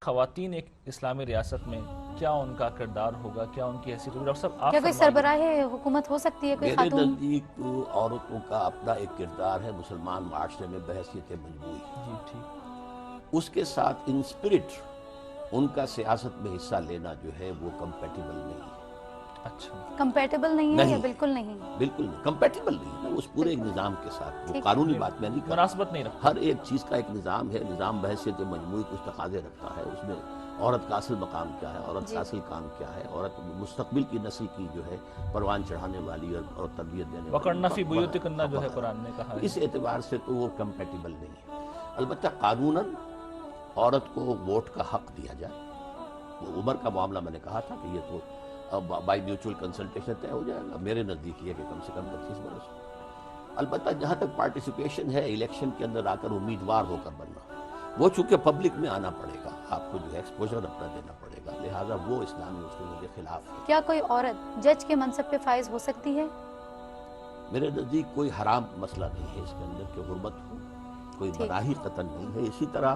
خواتین ایک اسلامی ریاست میں کیا ان کا کردار ہوگا، کیا ان کی حیثیت ہوگی؟ ڈاکٹر صاحب آپ کیا کوئی فرمائیے۔ سربراہ حکومت ہو سکتی ہے کوئی میرے خاتون؟ نزدیک عورتوں کا اپنا ایک کردار ہے مسلمان معاشرے میں بحیثیت مجموعی، جی ٹھیک۔ اس کے ساتھ ان اسپرٹ ان کا سیاست میں حصہ لینا جو ہے وہ کمپیٹیبل نہیں ہے۔ اچھا، کمپیٹیبل نہیں ہے یا نہیں، بالکل نہیں؟ بالکل نہیں، کمپیٹیبل نہیں ہے نا اس پورے ایک نظام کے ساتھ۔ وہ قانونی بات میں نہیں کر رہا، مناسبت نہیں رکھتا۔ ہر ایک چیز کا ایک نظام ہے، نظام بحیثیت مجموعی کچھ تقاضے رکھتا ہے، اس میں عورت کا اصل مقام کیا ہے، عورت کا اصل کام کیا ہے، عورت مستقبل کی نسل کی جو ہے پروان چڑھانے والی اور تربیت دینے وقرن فی والی بیوتکن جو ہے قرآن نے کہا ہے۔ اس اعتبار سے تو وہ کمپیٹیبل نہیں ہے۔ البتہ قانوناً عورت کو ووٹ کا حق دیا جائے۔ وہ عمر کا معاملہ میں نے کہا تھا کہ یہ تو بائی میوچول کنسلٹیشن طے ہو جائے گا، میرے نزدیک یہ کہ کم سے کم 25 برس ہو۔ البتہ جہاں تک پارٹیسپیشن ہے الیکشن کے اندر آ کر امیدوار ہو کر بننا، وہ چونکہ پبلک میں آنا پڑے گا، آپ کو جو ہے ایکسپوجر اپنا دینا پڑے گا، لہٰذا وہ اسلامی اصولوں کے خلاف ہے۔ کیا کوئی عورت جج کے منصب پہ فائز ہو سکتی ہے؟ میرے نزدیک کوئی حرام مسئلہ نہیں ہے اس کے اندر کہ حرمت ہو، کوئی مناہی قطعاً نہیں ہے۔ اسی طرح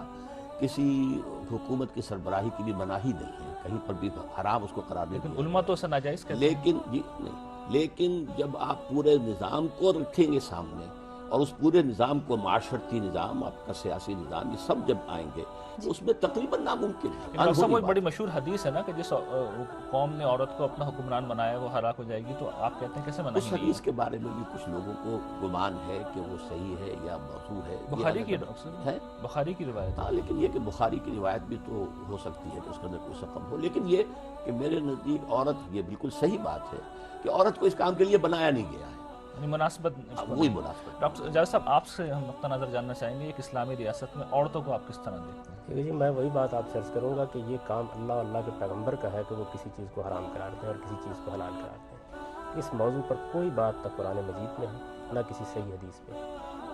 کسی حکومت کی سربراہی کی بھی مناہی نہیں ہے، کہیں پر بھی حرام اس کو قرار نہیں لیکن دیا۔ علماء تو اسے ناجائز کہتے ہیں۔ لیکن جی نہیں، لیکن جب آپ پورے نظام کو رکھیں گے سامنے اور اس پورے نظام کو معاشرتی نظام، آپ کا سیاسی نظام، یہ سب جب آئیں گے تو اس میں تقریباً ناممکن ہے۔ ڈاکٹر صاحب وہ ایک بڑی مشہور حدیث ہے نا کہ جس قوم نے عورت کو اپنا حکمران بنایا وہ ہلاک ہو جائے گی، تو آپ کہتے ہیں کیسے مناہی اس نہیں حدیث کے بارے میں بھی کچھ لوگوں کو گمان ہے کہ وہ صحیح ہے یا موضوع ہے۔ ہے؟ بخاری کی ہے بخاری کی روایت ہے۔ ہاں، لیکن یہ کہ بخاری کی روایت بھی تو ہو سکتی ہے کہ اس کے اندر کوئی سقم ہو، لیکن یہ کہ میرے نزدیک عورت، یہ بالکل صحیح بات ہے کہ عورت کو اس کام کے لیے بنایا نہیں گیا ہے، یعنی مناسبت وہی مناسبت۔ ڈاکٹر جاوید صاحب آپ سے ہم نقطہ نظر جاننا چاہیں گے، ایک اسلامی ریاست میں عورتوں کو آپ کس طرح دیکھتے ہیں؟ دیکھیے جی، میں وہی بات آپ سے عرض کروں گا کہ یہ کام اللہ اور اللہ کے پیغمبر کا ہے کہ وہ کسی چیز کو حرام قرار دیں اور کسی چیز کو حلال قرار دیں۔ اس موضوع پر کوئی بات نہ قرآن مجید میں ہے نہ کسی صحیح حدیث میں۔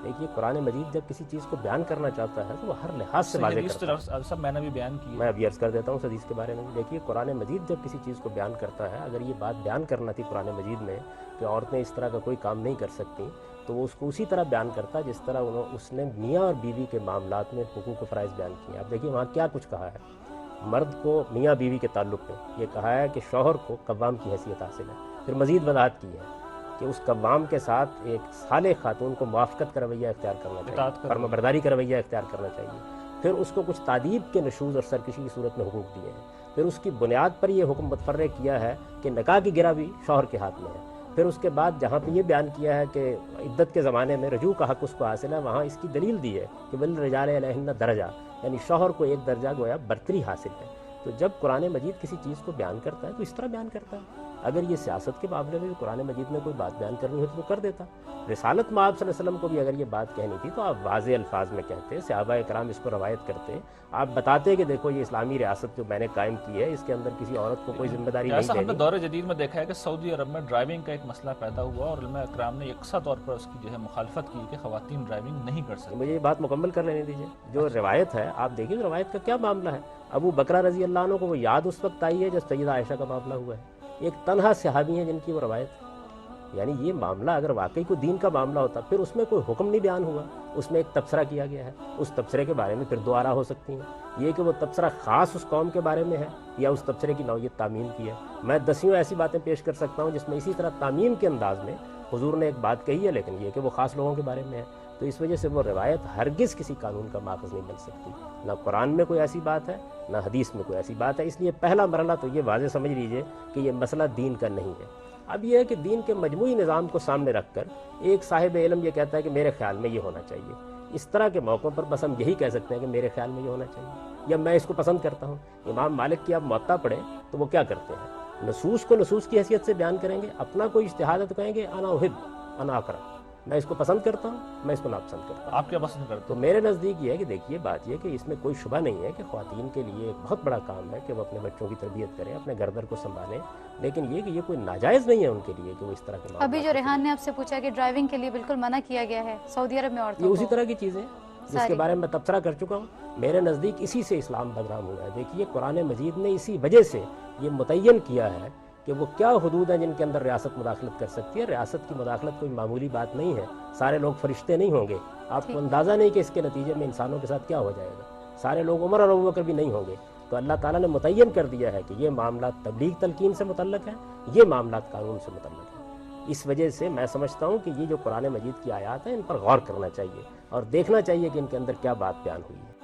دیکھیے قرآن مجید جب کسی چیز کو بیان کرنا چاہتا ہے تو وہ ہر لحاظ سے واضح کرتا ہے۔ سب میں نے بھی بیان کی، میں ابھی عرض کر دیتا ہوں اس حدیث کے بارے میں۔ دیکھیے قرآن مجید جب کسی چیز کو بیان کرتا ہے، اگر یہ بات بیان کرنا تھی قرآن مجید میں کہ عورتیں اس طرح کا کوئی کام نہیں کر سکتی، تو وہ اس کو اسی طرح بیان کرتا ہے جس طرح اس نے میاں اور بیوی کے معاملات میں حقوق و فرائض بیان کیے ہیں۔ آپ دیکھیے وہاں کیا کچھ کہا ہے۔ مرد کو میاں بیوی کے تعلق میں یہ کہا ہے کہ شوہر کو قوام کی حیثیت حاصل ہے۔ پھر مزید وضاحت کی ہے کہ اس قوام کے ساتھ ایک صالح خاتون کو موافقت کا رویہ اختیار کرنا چاہیے، فرما برداری کا رویہ اختیار کرنا چاہیے۔ پھر اس کو کچھ تادیب کے نشوز اور سرکشی کی صورت میں حقوق دیے ہیں۔ پھر اس کی بنیاد پر یہ حکم متفرع کیا ہے کہ نکاح کی گرہ بھی شوہر کے ہاتھ میں ہے۔ پھر اس کے بعد جہاں پہ یہ بیان کیا ہے کہ عدت کے زمانے میں رجوع کا حق اس کو حاصل ہے، وہاں اس کی دلیل دی ہے کہ وَلِلرِّجَالِ عَلَيْهِنَّ درجہ، یعنی شوہر کو ایک درجہ گویا برتری حاصل ہے۔ تو جب قرآن مجید کسی چیز کو بیان کرتا ہے تو اس طرح بیان کرتا ہے۔ اگر یہ سیاست کے معاملے میں بھی قرآن مجید میں کوئی بات بیان کرنی ہوتی تو کر دیتا۔ رسالت میں آپ صلی اللہ علیہ وسلم کو بھی اگر یہ بات کہنی تھی تو آپ واضح الفاظ میں کہتے، صحابہ کرام اس کو روایت کرتے، آپ بتاتے کہ دیکھو یہ اسلامی ریاست جو میں نے قائم کی ہے اس کے اندر کسی عورت کو کوئی ذمہ داری نہیں جیسا ہم نے دینی۔ دور جدید میں دیکھا ہے کہ سعودی عرب میں ڈرائیونگ کا ایک مسئلہ پیدا ہوا اور علماء اکرام نے یکساں طور پر اس کی جو ہے مخالفت کی کہ خواتین ڈرائیونگ نہیں کر سکتی۔ مجھے یہ بات مکمل کر لینے دیجیے۔ جو روایت ہے آپ دیکھیے روایت کا کیا معاملہ ہے۔ ابو بکرہ رضی اللہ عنہ کو وہ یاد اس وقت آئی ہے جب سیدہ عائشہ کا معاملہ ہوا ہے۔ ایک تنہا صحابی ہیں جن کی وہ روایت ہے۔ یعنی یہ معاملہ اگر واقعی کوئی دین کا معاملہ ہوتا پھر اس میں کوئی حکم نہیں بیان ہوا، اس میں ایک تبصرہ کیا گیا ہے، اس تبصرے کے بارے میں پھر دو آراء ہو سکتی ہیں۔ یہ کہ وہ تبصرہ خاص اس قوم کے بارے میں ہے یا اس تبصرے کی نوعیت تعمیم کی ہے۔ میں دسیوں ایسی باتیں پیش کر سکتا ہوں جس میں اسی طرح تعمیم کے انداز میں حضور نے ایک بات کہی ہے، لیکن یہ کہ وہ خاص لوگوں کے بارے میں ہے۔ تو اس وجہ سے وہ روایت ہرگز کسی قانون کا ماخذ نہیں بن سکتی۔ نہ قرآن میں کوئی ایسی بات ہے نہ حدیث میں کوئی ایسی بات ہے۔ اس لیے پہلا مرحلہ تو یہ واضح سمجھ لیجئے کہ یہ مسئلہ دین کا نہیں ہے۔ اب یہ ہے کہ دین کے مجموعی نظام کو سامنے رکھ کر ایک صاحب علم یہ کہتا ہے کہ میرے خیال میں یہ ہونا چاہیے۔ اس طرح کے موقعوں پر بس ہم یہی کہہ سکتے ہیں کہ میرے خیال میں یہ ہونا چاہیے یا میں اس کو پسند کرتا ہوں۔ امام مالک کی آپ موطا پڑھیں تو وہ کیا کرتے ہیں، نصوص کو نصوص کی حیثیت سے بیان کریں گے، اپنا کوئی اجتہاد ہے تو کہیں گے انا احب انا اکرہ، میں اس کو پسند کرتا ہوں میں اس کو ناپسند کرتا ہوں۔ آپ کیا پسند کرتے تو میرے نزدیک یہ ہے کہ دیکھیے بات یہ کہ اس میں کوئی شبہ نہیں ہے کہ خواتین کے لیے ایک بہت بڑا کام ہے کہ وہ اپنے بچوں کی تربیت کریں، اپنے گھر کو سنبھالیں، لیکن یہ کہ یہ کوئی ناجائز نہیں ہے ان کے لیے کہ وہ اس طرح کے معاملات ابھی جو ریحان نے آپ سے پوچھا کہ ڈرائیونگ کے لیے بالکل منع کیا گیا ہے سعودی عرب میں یہ عورتوں اسی کو، طرح کی چیزیں جس کے بارے میں تبصرہ کر چکا ہوں۔ میرے نزدیک اسی سے اسلام بدنام ہوا ہے۔ دیکھیے قرآن مجید نے اسی وجہ سے یہ متعین کیا ہے کہ وہ کیا حدود ہیں جن کے اندر ریاست مداخلت کر سکتی ہے۔ ریاست کی مداخلت کوئی معمولی بات نہیں ہے، سارے لوگ فرشتے نہیں ہوں گے، آپ کو اندازہ نہیں کہ اس کے نتیجے میں انسانوں کے ساتھ کیا ہو جائے گا، سارے لوگ عمر اور ابوبکر بھی نہیں ہوں گے۔ تو اللہ تعالیٰ نے متعین کر دیا ہے کہ یہ معاملات تبلیغ تلقین سے متعلق ہیں، یہ معاملات قانون سے متعلق ہیں۔ اس وجہ سے میں سمجھتا ہوں کہ یہ جو قرآن مجید کی آیات ہیں ان پر غور کرنا چاہیے اور دیکھنا چاہیے کہ ان کے اندر کیا بات بیان ہوئی ہے۔